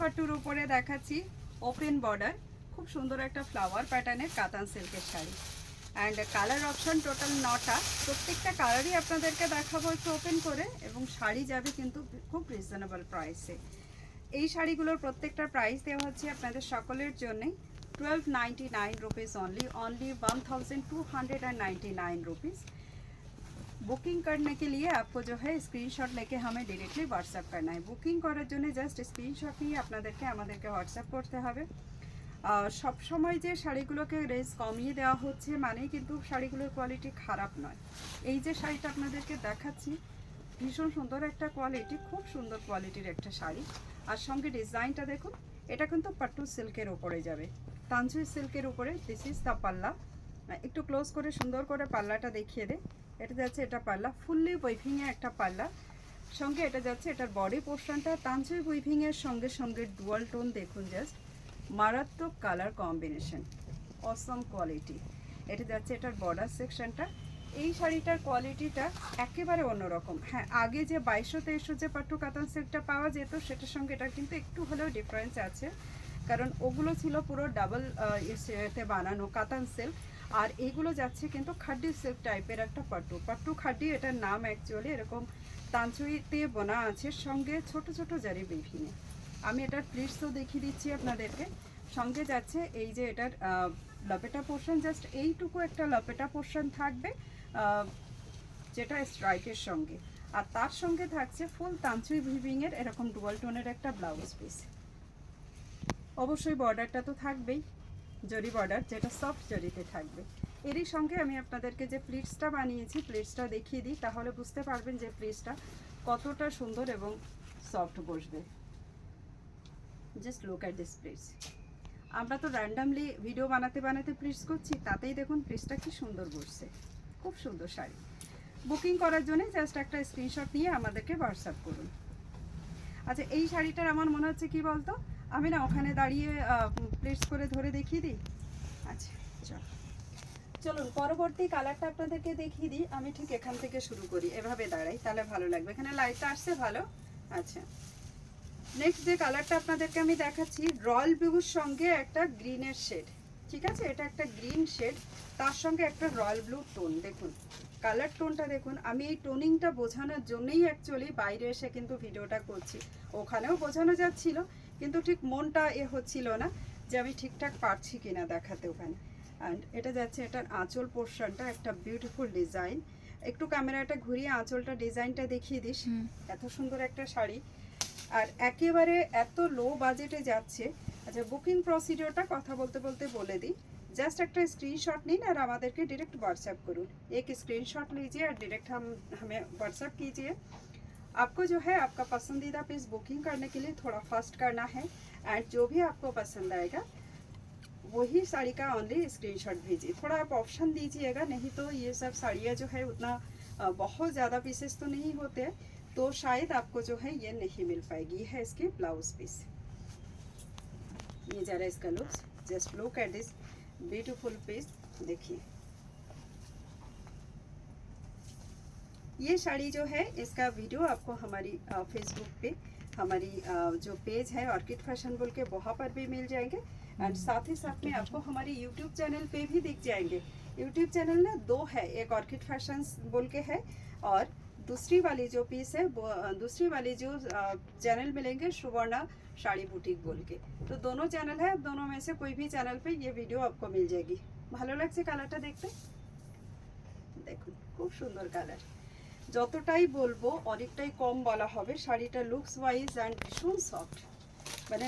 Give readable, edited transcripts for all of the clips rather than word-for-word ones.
পাট্টুর উপরে দেখাচ্ছি open border, খুব সুন্দর একটা ফ্লাওয়ার প্যাটার্নের কাতান সিল্কের sari. And colour option total 9টা, প্রত্যেকটা কালারই আপনাদেরকে দেখাবো একটু ওপেন করে, এবং শাড়ি যাবে কিন্তু খুব রিজনেবল প্রাইসে। এই শাড়িগুলোর প্রত্যেকটার প্রাইস দেওয়া হচ্ছে আপনাদের সকলের জন্যে 1299 रुपीज़ ओनली 1299 रुपीज़। बुकिंग करने के लिए आपको जो है स्क्रीनशॉट लेके हमें डायरेक्टली व्हाट्सएप करना है। बुकिंग করার জন্য জাস্ট স্ক্রিনশট নিয়ে আপনাদেরকে আমাদেরকে হোয়াটসঅ্যাপ করতে হবে। সব সময় যে শাড়িগুলোকে রেঞ্জ কমিয়ে দেওয়া হচ্ছে মানেই কিন্তু শাড়িগুলোর কোয়ালিটি খারাপ নয়। এই যে শাড়িটা আপনাদেরকে দেখাচ্ছি ভীষণ সুন্দর একটা কোয়ালিটি, খুব সুন্দর কোয়ালিটির একটা শাড়ি। আর সঙ্গে ডিজাইনটা দেখুন, এটা কিন্তু পাট্টু সিল্কের উপরে যাবে, তানজুই সিল্কের উপরে। দিস ইজ দ্য পাল্লা। একটু ক্লোজ করে সুন্দর করে পাল্লাটা দেখিয়ে দে। এটা যাচ্ছে এটা পাল্লা, ফুললি উইভিংয়ে একটা পাল্লা। সঙ্গে এটা যাচ্ছে এটার বডি পোর্শনটা তানজুই উইভিংয়ের সঙ্গে সঙ্গে ডুয়াল টোন দেখুন, জাস্ট মারাত্মক কালার কম্বিনেশন, অসম কোয়ালিটি। এটা যাচ্ছে এটার বর্ডার সেকশনটা। এই শাড়িটার কোয়ালিটিটা একেবারে অন্যরকম। হ্যাঁ, আগে যে 2200-2300 যে পাট্টু কাতান সিল্কটা পাওয়া যেত সেটার সঙ্গে এটা কিন্তু একটু হলেও ডিফারেন্স আছে, কারণ ওগুলো ছিল পুরো ডাবল ইসেতে বানানো কাতান সিল্ক, আর এইগুলো যাচ্ছে কিন্তু খাড্ডি সিল্ক টাইপের একটা পাট্টু। পাট্টু খাড্ডি এটার নাম অ্যাকচুয়ালি, এরকম তাঞ্চুইতে বোনা আছে, সঙ্গে ছোট ছোট জারি বিভিন্ন। আমি এটার প্লিটসও দেখিয়ে দিচ্ছি আপনাদেরকে। সঙ্গে যাচ্ছে এই যে এটার লপেটা পোর্শন, জাস্ট এইটুকু একটা লপেটা পোর্শন থাকবে যেটা স্ট্রাইকের সঙ্গে, আর তার সঙ্গে থাকছে ফুল তাঞ্চুই ভিভিংয়ের এরকম ডুয়াল টোনের একটা ব্লাউজ পিস। অবশ্যই বর্ডারটা তো থাকবেই, জরি বর্ডার, যেটা সফট জরিতে থাকবে। এরই সঙ্গে আমি আপনাদেরকে যে প্লিটসটা বানিয়েছি প্লিটসটা দেখিয়ে দিই, তাহলে বুঝতে পারবেন যে প্লিটসটা কতটা সুন্দর এবং সফট বসবে। Just look at this pleats. আমরা তো র্যান্ডামলি ভিডিও বানাতে বানাতে প্লিটস করছি, তাতেই দেখুন প্লিটসটা কি সুন্দর বসছে, খুব সুন্দর শাড়ি। বুকিং করার জন্য জাস্ট একটা স্ক্রিনশট নিয়ে আমাদেরকে হোয়াটসঅ্যাপ করুন। আচ্ছা, এই শাড়িটার আমার মনে হচ্ছে কি বলতো, আমি না ওখানে দাঁড়িয়ে প্লেটস করে ধরে দেখিয়ে দিই। আচ্ছা চলুন পরবর্তী কালারটা আপনাদেরকে দেখিয়ে দিই। আমি ঠিক এখান থেকে শুরু করি, এভাবে দাঁড়াই, তাহলে ভালো লাগবে। এখানে লাইটটা আসছে ভালো। আচ্ছা, নেক্সট যে কালারটা আপনাদেরকে আমি দেখাচ্ছি রয়্যাল ব্লুর সঙ্গে একটা গ্রিনের শেড। ঠিক আছে, এটা একটা গ্রিন শেড, তার সঙ্গে একটা রয়্যাল ব্লু টোন। দেখুন কালার টোনটা দেখুন। আমি এই টোনিংটা বোঝানোর জন্যই অ্যাকচুয়ালি বাইরে এসে কিন্তু ভিডিওটা করছি। ওখানেও বোঝানো যাচ্ছিল, কিন্তু ঠিক মনটা হচ্ছিল না যে আমি ঠিকঠাক পারছি কিনা দেখাতে ওখানে। অ্যান্ড এটা যাচ্ছে এটার আঁচল পোর্শনটা, একটা বিউটিফুল ডিজাইন। একটু ক্যামেরাটা ঘুরিয়ে আঁচলটা ডিজাইনটা দেখিয়ে দিস। এত সুন্দর একটা শাড়ি, আর একেবারে এত লো বাজেটে যাচ্ছে। আচ্ছা, বুকিং প্রসিডিওরটা কথা বলতে বলতে বলে দিই। जस्ट एक स्क्रीनशॉट नहीं और हमारे के डायरेक्ट व्हाट्सएप करूँ, एक स्क्रीनशॉट लीजिए और डायरेक्ट हमें व्हाट्सएप कीजिए। आपको जो है आपका पसंदीदा पीस बुकिंग करने के लिए थोड़ा फास्ट करना है, एंड जो भी आपको पसंद आएगा वही साड़ी का ओनली स्क्रीनशॉट भेजिए। थोड़ा आप ऑप्शन दीजिएगा, नहीं तो ये सब साड़ियाँ जो है उतना बहुत ज़्यादा पीसेस तो नहीं होते, तो शायद आपको जो है ये नहीं मिल पाएगी। ये है इसकी ब्लाउज पीस। ये ज़रा इसका looks, just look at this beautiful piece. देखिए ये साड़ी जो है इसका वीडियो आपको हमारी फेसबुक पे हमारी जो पेज है ऑर्किड फैशन बोल के वहाँ पर भी मिल जाएंगे, एंड साथ ही साथ में आपको हमारी यूट्यूब चैनल पे भी दिख जाएंगे। यूट्यूब चैनल ना दो है, एक ऑर्किड फैशन बोल के है और दूसरी वाली जो पीस है वो दूसरी वाली जो चैनल मिलेंगे सुवर्णा साड़ी बुटीक बोल के। तो दोनों चैनल है, दोनों में से कोई भी चैनल पे ये वीडियो आपको मिल जाएगी। ভালো লাগছে কালারটা দেখতে, দেখুন খুব সুন্দর কালার। যতটাই বলবো অনেকটাই কম বলা হবে। শাড়িটা লুকস ওয়াইজ অ্যান্ড ভীষণ সফট, মানে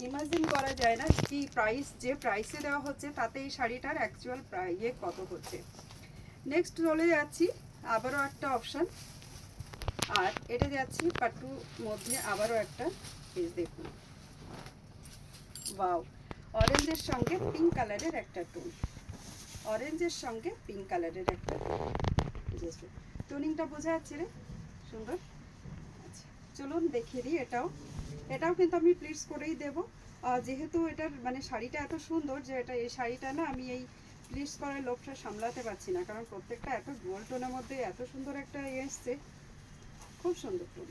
ইমাজিন করা যায় না কি প্রাইস, যে প্রাইসে দেওয়া হচ্ছে তাতে এই শাড়িটার অ্যাকচুয়াল প্রাইস কত হচ্ছে। নেক্সট চলে যাচ্ছি আবারও একটা অপশান, আর এটা যাচ্ছি পাট্টুর মধ্যে আবারও একটা পিস। দেখুন ওয়াও, অরেঞ্জের সঙ্গে পিঙ্ক কালারের একটা টোন, অরেঞ্জের সঙ্গে পিঙ্ক কালারের একটা টোনিংটা বোঝা যাচ্ছে রে, সুন্দর। আচ্ছা চলুন দেখিয়ে দিই। এটাও কিন্তু আমি প্লিটস করেই দেবো, যেহেতু এটার মানে শাড়িটা এত সুন্দর যে এই শাড়িটা না আমি এই প্লিটস করার লোভটা সামলাতে পারছি না, কারণ প্রত্যেকটা এত গোল্ড টোনের মধ্যে এত সুন্দর একটা এসছে, খুব সুন্দর টোন।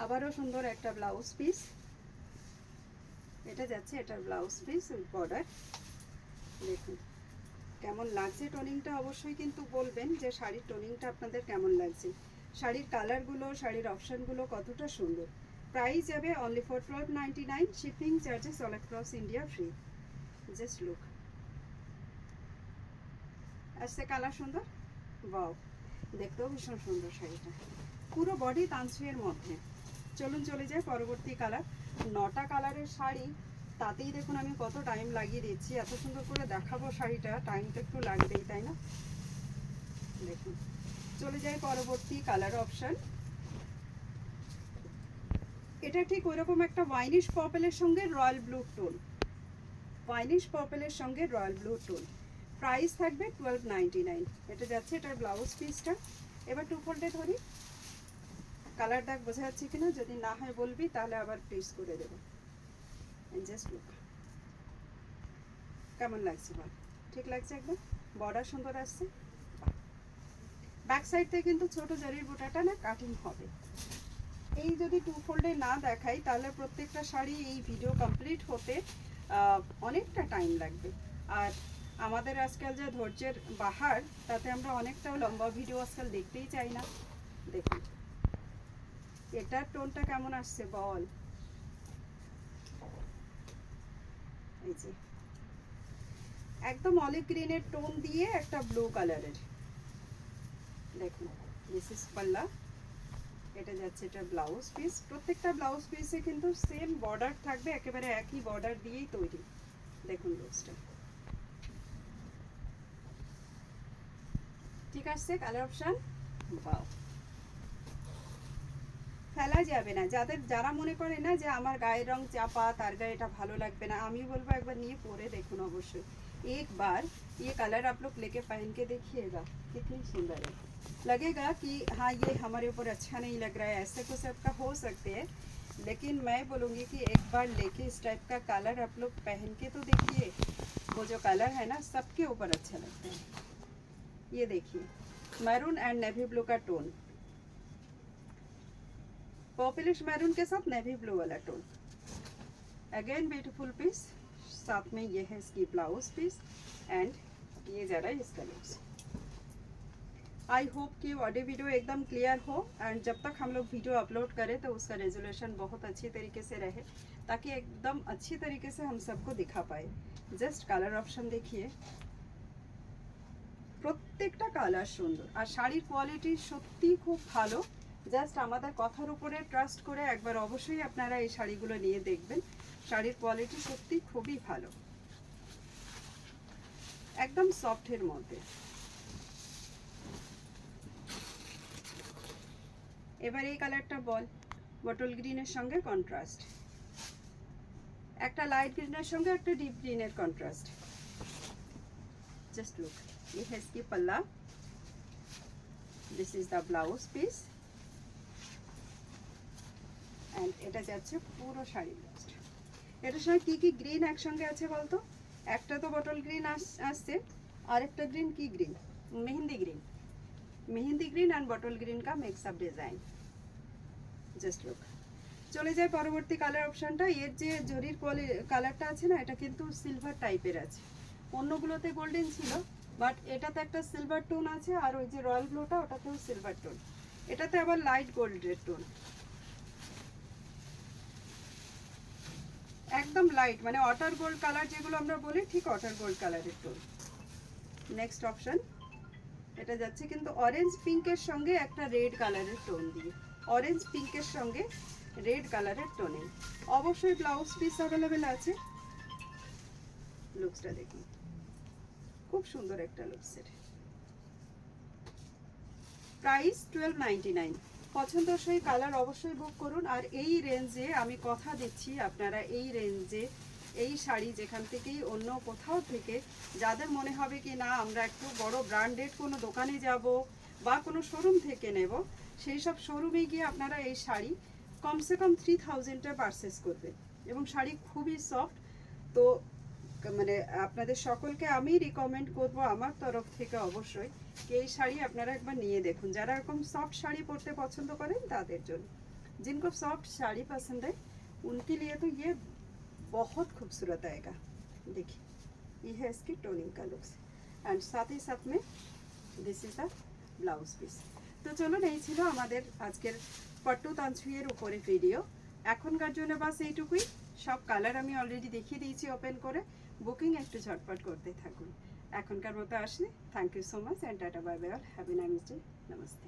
আবারও সুন্দর একটা ব্লাউজ পিস, এটা যাচ্ছে এটার ব্লাউজ পিস উইথ বর্ডার। দেখুন কেমন লাগছে টোনিংটা, অবশ্যই কিন্তু বলবেন যে শাড়ির টোনিংটা আপনাদের কেমন লাগছে, শাড়ির কালারগুলো, শাড়ির অপশানগুলো কতটা সুন্দর। প্রাইস যাবে only for 1299, shipping charges all across India free. Just look, আসছে কালার সুন্দর, বাও, দেখতেও ভীষণ সুন্দর শাড়িটা, পুরো বডি তানসুইয়ের মধ্যে। চলুন চলে যাই পরবর্তী কালার। 9টা কালারের শাড়ি, তাতেই দেখুন আমি কত টাইম লাগিয়ে দিচ্ছি, এত সুন্দর করে দেখাবো শাড়িটা, টাইম তো একটু লাগবেই তাই না। দেখুন চলে যাই পরবর্তী কালার অপশন। এটা ঠিক ওইরকম একটা ওয়াইনিশ পার্পলের সঙ্গে রয়্যাল ব্লু টোন, ওয়াইনিশ পার্পলের সঙ্গে রয়্যাল ব্লু টোন। প্রাইস থাকবে 1299। এটা যাচ্ছে এটার ব্লাউজ পিসটা। এবার টু ফোল্ডে ধরি, কালার দাগ বোঝা যাচ্ছে কিনা, যদি না হয় বলবি তাহলে আবার প্লিজ করে দেবো। জাস্ট লুক, কেমন লাগছে বল, ঠিক লাগছে একদম, বর্ডার সুন্দর আসছে। ব্যাক সাইড থেকে কিন্তু ছোট জরির বুটাটা না কাটিং হবে। এই যদি টু ফোল্ডে না দেখাই তাহলে প্রত্যেকটা শাড়ি এই ভিডিও কমপ্লিট হতে অনেকটা টাইম লাগবে, আর আমাদের আজকাল যে ধৈর্যের বাহার, তাতে আমরা অনেকটাও লম্বা ভিডিও আজকাল দেখতেই চাই না। দেখুন এটার টোনটা কেমন আসছে বল, এই যে একদম অলিভ গ্রিনের টোন দিয়ে একটা ব্লু কালারের। দেখুন দিস ইজ পাল্লা, এটা যাচ্ছে এটা ব্লাউজ পিস। প্রত্যেকটা ব্লাউজ পিসে কিন্তু সেম বর্ডার থাকবে, একেবারে একই বর্ডার দিয়েই তৈরি। দেখুন ব্লাউজটা ঠিক আছে, কালার অপশন বাও, ফেলা যাবে না। যারা মনে করে না যে আমার গায়ের রং চাপা, তার গায়ে এটা ভালো লাগবে না, আমি বলবো একবার নিয়ে পরে দেখুন অবশ্যই। एक बार ये कलर आप लोग लेके पहन के देखिएगा, कितनी सुंदर है, लगेगा कि हाँ ये हमारे ऊपर अच्छा नहीं लग रहा है, ऐसे कुछ सबका हो सकते हैं, लेकिन मैं बोलूँगी कि एक बार लेके इस टाइप का कलर आप लोग पहन के तो देखिए, वो जो कलर है ना सबके ऊपर अच्छा लगता है। ये देखिए मैरून एंड नेवी ब्लू का टोन, पर्पलिश मैरून के साथ नेवी ब्लू वाला टोन। अगेन ब्यूटीफुल पीस, साथ में ये है इसकी ब्लाउज पीस एंड ये जा रहा है इसका लुक्स। आई होप कि ऑडियो वीडियो एकदम क्लियर हो, एंड जब तक हम लोग वीडियो अपलोड करें तो उसका रेजोल्यूशन बहुत अच्छी तरीके से रहे, ताकि एकदम अच्छी तरीके से हम सबको दिखा पाए। जस्ट कलर ऑप्शन देखिए, প্রত্যেকটা কালার সুন্দর, আর শাড়ির কোয়ালিটি সত্যি খুব ভালো। জাস্ট আমাদের কথার উপরে ট্রাস্ট করে একবার অবশ্যই আপনারা এই শাড়িগুলো নিয়ে দেখবেন, শাড়ির কোয়ালিটি সত্যি খুবই ভালো, একদম সফটের মধ্যে। এবার এই কালারটা বল, বটল গ্রিনের সঙ্গে কন্ট্রাস্ট, একটা লাইট গ্রিনের সঙ্গে একটা ডিপ গ্রিনের কন্ট্রাস্ট। জাস্ট লুক, ये है इसकी पल्ला, this is the blouse piece and এটা যাচ্ছে পুরো শাড়ি ব্লাউজ। এটার সঙ্গে কি কি গ্রিন একসঙ্গে আছে বলতো, একটা তো বটল গ্রিন আসছে, আরেকটা গ্রিন কি green, mehendi green, mehendi green and bottle green का mix up design. Just look, চলে যায় পরবর্তী কালার অপশনটা। এর যে জরির কালারটা আছে না, এটা কিন্তু সিলভার টাইপের আছে, অন্যগুলোতে গোল্ডেন ছিল, বাট এটাতে একটা সিলভার টোন আছে, আর ওই যে রয়্যাল ব্লুটা ওটাতেও সিলভার টোন, এটাতে আবার লাইট গোল্ডের টোন, একদম লাইট, মানে ওয়াটার গোল্ড কালার যেগুলো আমরা বলি, ঠিক ওয়াটার গোল্ড কালারের টোন। নেক্সট অপশন, এটা যাচ্ছে কিন্তু অরেঞ্জ পিঙ্কের সঙ্গে একটা রেড কালারের টোন দিয়ে, অরেঞ্জ পিঙ্কের সঙ্গে রেড কালারের টোনে। অবশ্যই ব্লাউজ পিস অ্যাভেলেবেল আছে। লুকসটা দেখুন, খুব সুন্দর একটা লুকসের। প্রাইস 1299। পছন্দসই কালার অবশ্যই বুক করুন। আর এই রেঞ্জে আমি কথা দিচ্ছি, আপনারা এই রেঞ্জে এই শাড়ি যেখান থেকেই অন্য কোথাও থেকে যাদের মনে হবে কি না আমরা একটু বড় ব্র্যান্ডেড কোনো দোকানে যাব বা কোনো শোরুম থেকে নেব, সেই সব শোরুমে গিয়ে আপনারা এই শাড়ি কমসে কম 3000-এ পারচেস করবেন, এবং শাড়ি খুবই সফট। তো মানে আপনাদের সকলকে আমি রিকমেন্ড করব আমার তরফ থেকে অবশ্যই, এই শাড়ি আপনারা একবার নিয়ে দেখুন, যারা এরকম সফট শাড়ি পরতে পছন্দ করেন তাদের জন্য। जिनको सॉफ्ट साड़ी पसंद है उनके लिए तो ये बहुत खूबसूरत आएगा। देखिए ये है इसकी टोनिंग का लुक्स एंड साथ ही साथ में this is the blouse piece. তো চলুন এই ছিল আমাদের আজকের পট্টু তানছুইয়ের উপরে ভিডিও। এখনকার জন্য বাস এইটুকুই। সব কালার আমি অলরেডি দেখিয়ে দিয়েছি ওপেন করে। বুকিং একটু ঝটপট করতে থাকুন। এখনকার মতো আসি। Thank you so much and tata bye bye all. Have a nice day. Namaste.